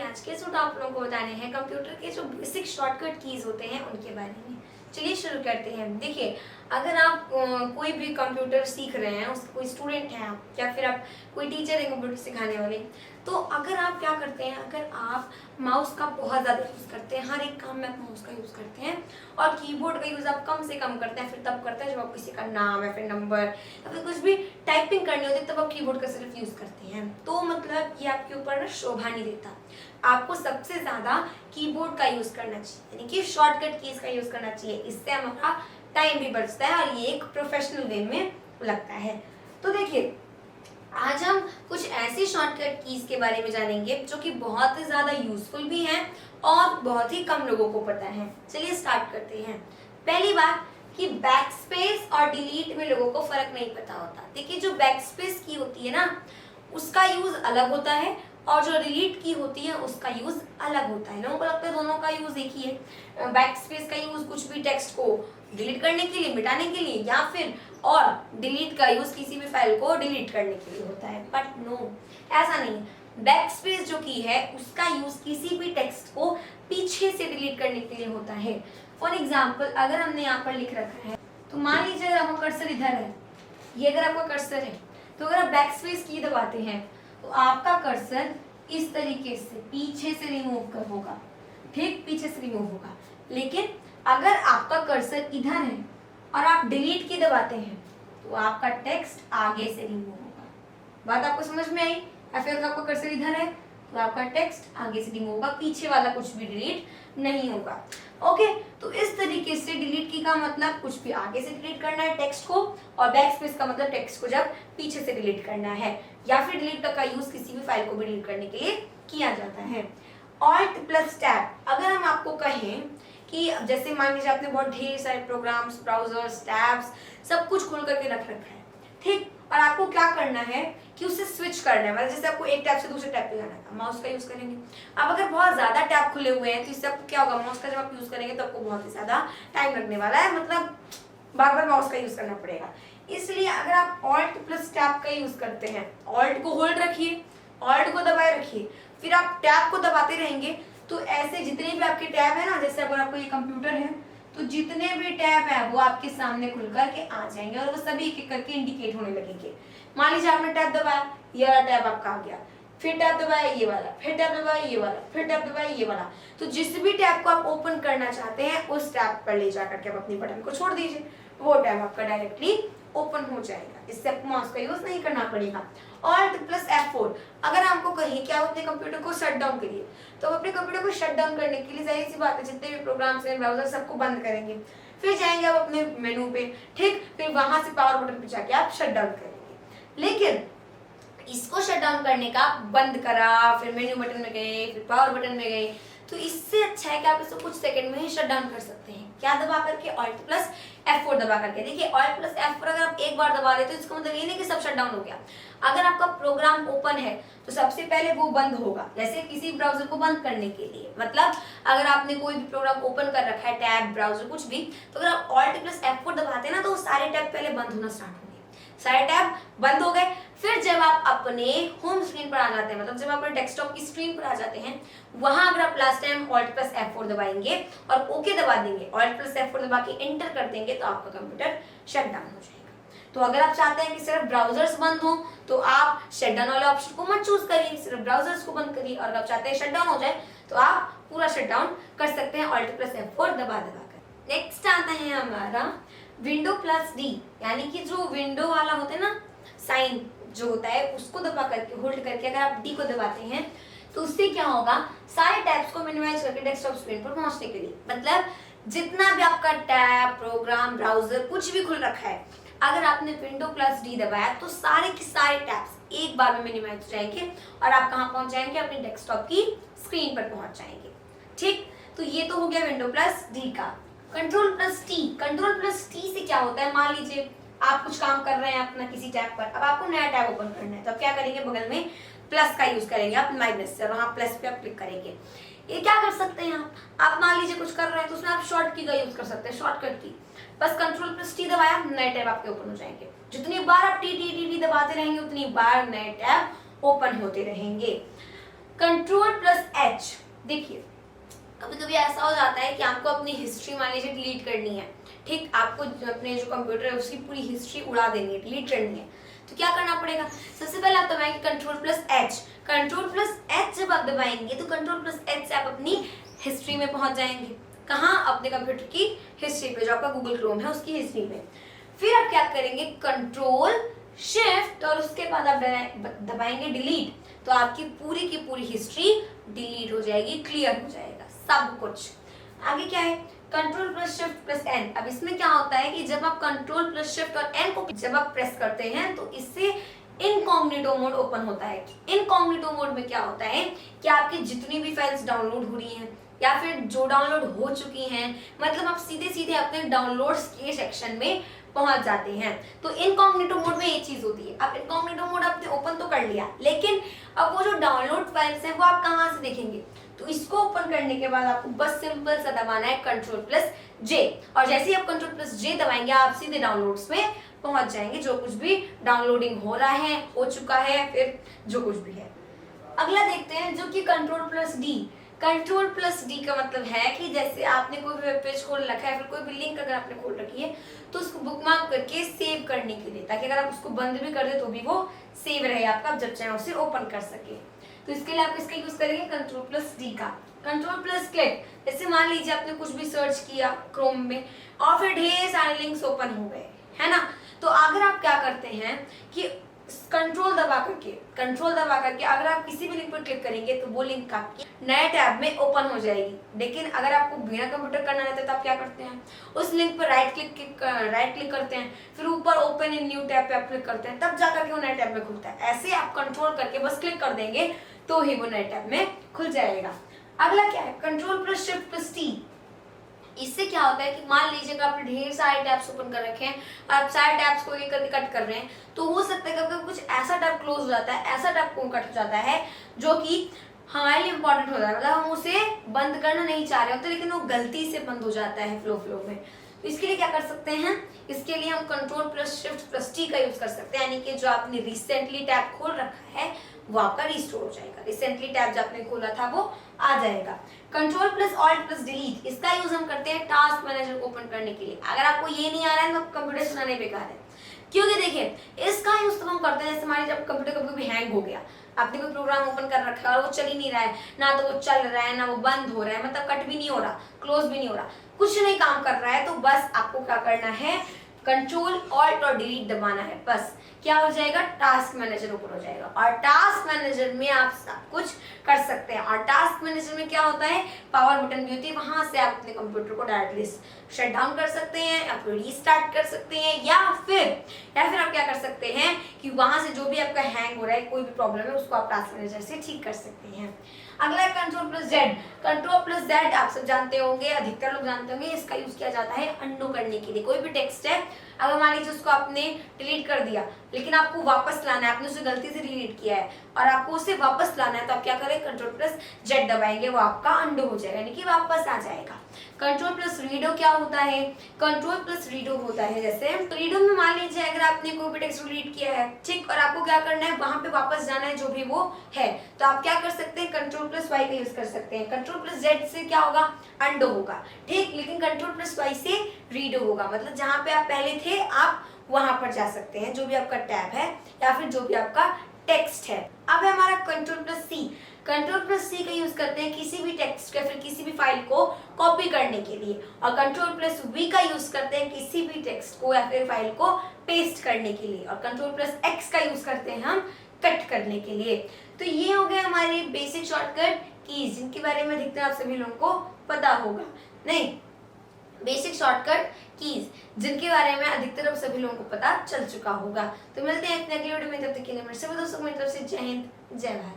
आज के जो आप लोगों को बताने हैं कंप्यूटर के जो बेसिक शॉर्टकट कीज होते हैं उनके बारे में। चलिए शुरू करते हैं। देखिए, अगर आप कोई भी कंप्यूटर सीख रहे हैं, उस कोई स्टूडेंट हैं आप, या फिर आप कोई टीचर है कंप्यूटर सिखाने वाले, तो अगर आप क्या करते हैं, अगर आप माउस का बहुत ज़्यादा यूज़ करते हैं, हर एक काम में आप माउस का यूज़ करते हैं और कीबोर्ड का यूज़ आप कम से कम करते हैं, फिर तब करते हैं जब आप किसी का नाम या फिर नंबर या फिर कुछ भी टाइपिंग करनी होती है, तब आप कीबोर्ड का सिर्फ यूज़ करते हैं, तो मतलब ये आपके ऊपर ना शोभा नहीं देता। आपको सबसे ज़्यादा कीबोर्ड का यूज़ करना चाहिए, यानी कि शॉर्टकट कीज का यूज़ करना चाहिए। इससे हमारा टाइम भी बचता है और ये एक प्रोफेशनल वे में लगता है। तो देखिए, आज हम कुछ ऐसी शॉर्टकट कीज के बारे में जानेंगे जो कि बहुत ही ज़्यादा यूजफुल भी हैं और बहुत ही कम लोगों को पता है। चलिए स्टार्ट करते हैं। पहली बात कि बैक स्पेस और डिलीट में लोगों को फर्क नहीं पता होता। देखिए, जो बैक स्पेस की होती है ना, उसका यूज अलग होता है और जो डिलीट की होती है उसका यूज अलग होता है। लोगों को लगता है दोनों का यूज एक ही है। बैक स्पेस का यूज कुछ भी टेक्स्ट को डिलीट करने के लिए, मिटाने के लिए, या फिर और डिलीट का यूज किसी भी फाइल को डिलीट करने के लिए होता है। बट नो, ऐसा नहीं। बैक स्पेस जो की है उसका यूज किसी भी टेक्स्ट को पीछे से डिलीट करने के लिए होता है। फॉर एग्जाम्पल, अगर हमने यहाँ पर लिख रखा है, तो मान लीजिए अगर आपका कर्सर इधर है, ये अगर आपका कर्सर है, तो अगर आप बैक स्पेस की दबाते हैं तो आपका कर्सर इस तरीके से पीछे से रिमूव कर होगा, ठीक, पीछे से रिमूव होगा। लेकिन अगर आपका कर्सर इधर है और आप डिलीट की दबाते हैं तो आपका टेक्स्ट आगे से रिमूव होगा। बात आपको समझ में आई? या फिर अगर आपका कर्सर इधर है तो आपका टेक्स्ट आगे से रिमूव होगा, पीछे वाला कुछ भी डिलीट नहीं होगा। ओके, तो इस तरीके से डिलीट की का मतलब कुछ भी आगे से डिलीट करना है टेक्स्ट को, और बैक स्पेस का मतलब टेक्स्ट को जब पीछे से डिलीट करना है, या फिर डिलीट का यूज किसी भी फाइल को भी डिलीट करने के लिए किया जाता है। ऑल्ट प्लस टैब, अगर हम आपको कहें कि जैसे मान लीजिए आपने बहुत ढेर सारे प्रोग्राम्स, ब्राउजर्स, टैब्स सब कुछ खोल करके रख रखा है, ठीक, और आपको क्या करना है कि उसे स्विच करना है। मतलब जैसे आपको एक टैब से दूसरे टैब पे जाना है, माउस का यूज करेंगे। अब अगर बहुत ज्यादा टैब खुले हुए हैं तो इससे आपको क्या होगा, माउस का जब आप यूज करेंगे तो आपको बहुत ही ज्यादा टाइम लगने वाला है, मतलब बार बार माउस का यूज करना पड़ेगा। इसलिए अगर आप ऑल्ट प्लस टैब का यूज करते हैं, ऑल्ट को होल्ड रखिए, ऑल्ट को दबाए रखिए, फिर आप टैब को दबाते रहेंगे, तो ऐसे जितने भी आपके टैब है ना, जैसे अगर आपको ये कंप्यूटर है तो जितने भी टैब है वो आपके सामने खुल करके आ जाएंगे और वो सभी एक एक करके इंडिकेट होने लगेंगे। मान लीजिए आपने टैब दबाया, ये वाला टैब आपका आ गया, फिर टैब दबाया ये वाला, फिर टैब दबाया ये वाला, फिर टैब दबाया ये वाला। तो जिस भी टैब को आप ओपन करना चाहते हैं उस टैब पर ले जाकर के आप अपनी बटन को छोड़ दीजिए, वो टैब आपका डायरेक्टली ओपन हो जाएगा। इससे आपको माउस का यूज नहीं करना पड़ेगा। ऑल्ट प्लस F4, अगर आपको कहें कि आप अपने कंप्यूटर को शट डाउन करिए, तो अपने कंप्यूटर को शट डाउन करने के लिए जाहिर सी बात है जितने भी प्रोग्राम्स हैं, ब्राउजर, सबको बंद करेंगे, फिर जाएंगे आप अपने मेनू पे, ठीक, फिर वहां से पावर बटन पे जाके आप शट डाउन करेंगे। लेकिन इसको शट डाउन करने का बंद करा, फिर मेन्यू बटन में गए, फिर पावर बटन में गए, तो इससे अच्छा है कि आप इसको कुछ सेकंड में ही शट डाउन कर सकते हैं। क्या दबा करके? ऑल्ट प्लस F4 दबा करके। देखिए, ऑल्ट प्लस F4 अगर आप एक बार दबा लेते हो इसका मतलब ये नहीं कि सब शट डाउन हो गया। अगर आपका प्रोग्राम ओपन है तो सबसे पहले वो बंद होगा, जैसे किसी ब्राउजर को बंद करने के लिए। मतलब अगर आपने कोई भी प्रोग्राम ओपन कर रखा है, टैब, ब्राउजर, कुछ भी, तो अगर आप ऑल्ट प्लस F4 दबाते हैं ना तो सारे टैब पहले बंद होना स्टार्ट होंगे, सारे टैब बंद हो गए। फिर जब आप अपने होम स्क्रीन पर आ जाते हैं, मतलब जब आप अपने डेस्कटॉप की स्क्रीन पर आ जाते हैं, वहां अगर आप last time alt plus F4 दबाएंगे और ओके दबा देंगे, ऑल्ट प्लस F4 दबा के एंटर कर देंगे, तो आपका कंप्यूटर शट डाउन हो जाएगा। तो अगर आप चाहते हैं कि सिर्फ ब्राउजर्स बंद हो तो आप शट डाउन वाले ऑप्शन को मत चूज करिए, सिर्फ ब्राउजर्स को बंद करिए, और अगर आप चाहते हैं शट डाउन हो जाए तो आप पूरा शट डाउन कर सकते हैं ऑल्ट प्लस F4 दबा कर। नेक्स्ट आता है हमारा विंडो प्लस D, यानी कि जो विंडो वाला होता है ना, साइन जो होता है, उसको दबा करके, होल्ड करके अगर आप D को दबाते हैं तो उससे क्या होगा, सारे टैब्स को मिनिमाइज करके डेस्कटॉप स्क्रीन पर पहुंचने के लिए, मतलब जितना भी आपका टैब, प्रोग्राम, ब्राउजर कुछ भी खुल रखा है, अगर आपने विंडो प्लस D दबाया तो सारे के सारे टैब्स एक बार में मिनिमाइज हो जाएंगे और आप कहाँ पहुंच जाएंगे, अपने डेस्कटॉप की स्क्रीन पर पहुंच जाएंगे। ठीक, तो ये तो हो गया विंडो प्लस D का। Control plus T, control plus T से क्या होता है, मान लीजिए आप कुछ काम कर रहे हैं अपना किसी टैब पर, अब आपको नया टैब ओपन करना है, तो आप क्या करेंगे, बगल में प्लस का यूज करेंगे आप, माइनस से, वहां प्लस पे आप क्लिक करेंगे। ये क्या कर सकते हैं आप मान लीजिए कुछ कर रहे हैं तो उसमें आप शॉर्ट की का यूज कर सकते हैं, शॉर्टकट की, बस कंट्रोल प्लस T दबाया, नए टैब आपके ओपन हो जाएंगे। जितनी बार आप टी टी टी टी दबाते रहेंगे उतनी बार नए टैब ओपन होते रहेंगे। Ctrl+H। देखिए कभी कभी ऐसा हो जाता है कि आपको अपनी हिस्ट्री मान लीजिए डिलीट करनी है, ठीक, आपको अपने जो कंप्यूटर है उसकी पूरी हिस्ट्री उड़ा देनी है, डिलीट करनी है, तो क्या करना पड़ेगा? सबसे पहले आप दबाएंगे Ctrl+H। Ctrl+H जब आप दबाएंगे तो Ctrl+H से आप अपनी हिस्ट्री में पहुंच जाएंगे। कहाँ? अपने कंप्यूटर की हिस्ट्री पे, जो आपका गूगल क्रोम है उसकी हिस्ट्री में। फिर आप क्या करेंगे? Ctrl+Shift और उसके बाद आप दबाएंगे डिलीट, तो आपकी पूरी की पूरी हिस्ट्री डिलीट हो जाएगी, क्लियर हो जाएगा सब कुछ। आगे क्या है? Ctrl+Shift+N। अब इसमें क्या होता है कि जब आप Ctrl+Shift और N को जब आप प्रेस करते हैं तो इससे इनकॉग्निटो मोड ओपन होता है। इनकॉग्निटो मोड में क्या होता है कि आपकी जितनी भी फाइल्स डाउनलोड हो रही हैं या फिर जो डाउनलोड हो चुकी हैं, मतलब आप सीधे सीधे अपने डाउनलोड्स के सेक्शन में पहुंच जाते हैं। तो इनकॉग्निटो मोड में ये चीज होती है। अब इनकॉग्निटो मोड आपने ओपन तो कर लिया, लेकिन अब वो जो डाउनलोड फाइल्स हैं वो आप कहाँ से देखेंगे? तो इसको ओपन करने के बाद आपको बस सिंपल सा दबाना है Ctrl+J, और जैसे ही आप Ctrl+J दबाएंगे आप सीधे डाउनलोड्स में पहुंच जाएंगे, जो कुछ भी डाउनलोडिंग हो रहा है, हो चुका है, फिर जो कुछ भी है। अगला देखते हैं जो कि Ctrl+D। Ctrl+D का मतलब है कि जैसे आपने कोई भी वेब पेज खोल रखा है, फिर कोई भी लिंक अगर आपने खोल रखी है तो उसको बुकमार्क करके सेव करने के लिए, ताकि अगर आप उसको बंद भी कर दे तो भी वो सेव रहे आपका, आप जब चाहे उसे ओपन कर सके। तो इसके लिए आप इसका यूज करेंगे Ctrl+D का। Ctrl+Click, जैसे मान लीजिए आपने कुछ भी सर्च किया क्रोम में और फिर ढेर सारे लिंक्स ओपन हो गए, है ना, तो अगर आप क्या करते हैं कि कंट्रोल दबा करके अगर आप किसी भी लिंक पर क्लिक करेंगे तो वो लिंक आपकी नए टैब में ओपन हो जाएगी। लेकिन अगर आपको बिना कंप्यूटर करना रहता है तो आप क्या करते हैं? उस लिंक पर राइट क्लिक करते हैं, फिर ऊपर ओपन इन न्यू टैब पे आप क्लिक करते हैं, तब जाकर के वो नए टैब में खुलता है। ऐसे आप कंट्रोल करके बस क्लिक कर देंगे तो ही वो नए टैब में खुल जाएगा। अगला क्या है? Ctrl+Shift+T। इससे क्या होता है कि मान लीजिए कि आपने ढेर सारे टैब्स ओपन कर रखे हैं और आप सारे टैब्स को एक करके कट कर रहे हैं, तो हो सकता है कि कुछ ऐसा टैब क्लोज हो जाता है, ऐसा टैब को कट हो जाता है जो कि हमारे लिए इंपॉर्टेंट हो जाता है, मतलब हम उसे बंद करना नहीं चाह रहे होते लेकिन वो गलती से बंद हो जाता है फ्लो में। तो इसके लिए क्या कर सकते हैं? इसके लिए हम Ctrl+Shift+T का यूज कर सकते हैं, यानी कि जो आपने रिसेंटली टैब खोल रखा है वो आपका रिस्टोर हो जाएगा, रिसेंटली टैब जो आपने खोला था वो आ जाएगा। Ctrl+Alt+Delete, इसका यूज हम करते हैं टास्क मैनेजर को ओपन करने के लिए। अगर आपको ये नहीं आ रहा है तो कंप्यूटर चलाने बेकार है, क्योंकि देखिए इसका यूज तो हम करते हैं जैसे हमारे जब कंप्यूटर कभी हैंग हो गया, आपने कोई प्रोग्राम ओपन कर रखा है और वो चल ही नहीं रहा है, ना तो वो चल रहा है ना वो बंद हो रहा है, मतलब कट भी नहीं हो रहा, क्लोज भी नहीं हो रहा, कुछ नहीं काम कर रहा है, तो बस आपको क्या करना है? Ctrl Alt और Delete दबाना है, बस क्या हो जाएगा? टास्क मैनेजर ओपन हो जाएगा और टास्क मैनेजर में आप सब कुछ कर सकते हैं। और टास्क मैनेजर में क्या होता है? पावर बटन भी होती है, वहां से आप अपने कंप्यूटर को डायरेक्टली शट डाउन कर सकते हैं या फिर रीस्टार्ट कर सकते हैं, या फिर आप क्या कर सकते हैं कि वहां से जो भी आपका हैंग हो रहा है, कोई भी प्रॉब्लम है, उसको आप टास्क मैनेजर से ठीक कर सकते हैं। अगला है Ctrl+Z। Ctrl+Z आप सब जानते होंगे, अधिकतर लोग जानते होंगे, इसका यूज किया जाता है अंडू करने के लिए। कोई भी टेक्स्ट है, अगर मान लीजिए उसको आपने डिलीट कर दिया लेकिन आपको वापस लाना है, आपने उसे गलती से डिलीट किया है और आपको उसे वापस लाना है, तो आप क्या करें? Ctrl+Z दबाएंगे, वो आपका अंडू हो जाएगा, यानी कि वापस आ जाएगा। Ctrl+Redo क्या होता है? Ctrl+Redo होता है जैसे रीडो में मान लीजिए अगर आपने कोई भी टेक्स्ट डिलीट किया है, ठीक, और आपको क्या करना है? वहां पे वापस जाना है जो भी वो है, तो आप क्या कर सकते हैं? Ctrl+Y का यूज कर सकते हैं। Ctrl+Z से क्या होगा? अंडो होगा, ठीक, लेकिन Ctrl+Y से रीडो होगा, मतलब जहां पे आप पहले थे आप वहां पर जा सकते हैं, जो भी आपका टैब है या फिर जो भी आपका टेक्स्ट है। अब है हमारा Ctrl+C। Ctrl+C का यूज करते हैं किसी भी टेक्स्ट या फिर किसी भी फाइल को कॉपी करने के लिए, और Ctrl+V का यूज करते हैं किसी भी टेक्स्ट को या फिर फाइल को पेस्ट करने के लिए, और Ctrl+X का यूज करते हैं हम कट करने के लिए। तो ये हो गए हमारे बेसिक शॉर्टकट कीज, जिनके बारे में अधिकतर आप सभी लोगों को पता होगा, नहीं, बेसिक शॉर्टकट कीज जिनके बारे में अधिकतर अब सभी लोगों को पता चल चुका होगा। तो मिलते हैं अपने अगले वीडियो में, तब तक के लिए मेरे सभी दोस्तों की तरफ से जय हिंद, जय भारत।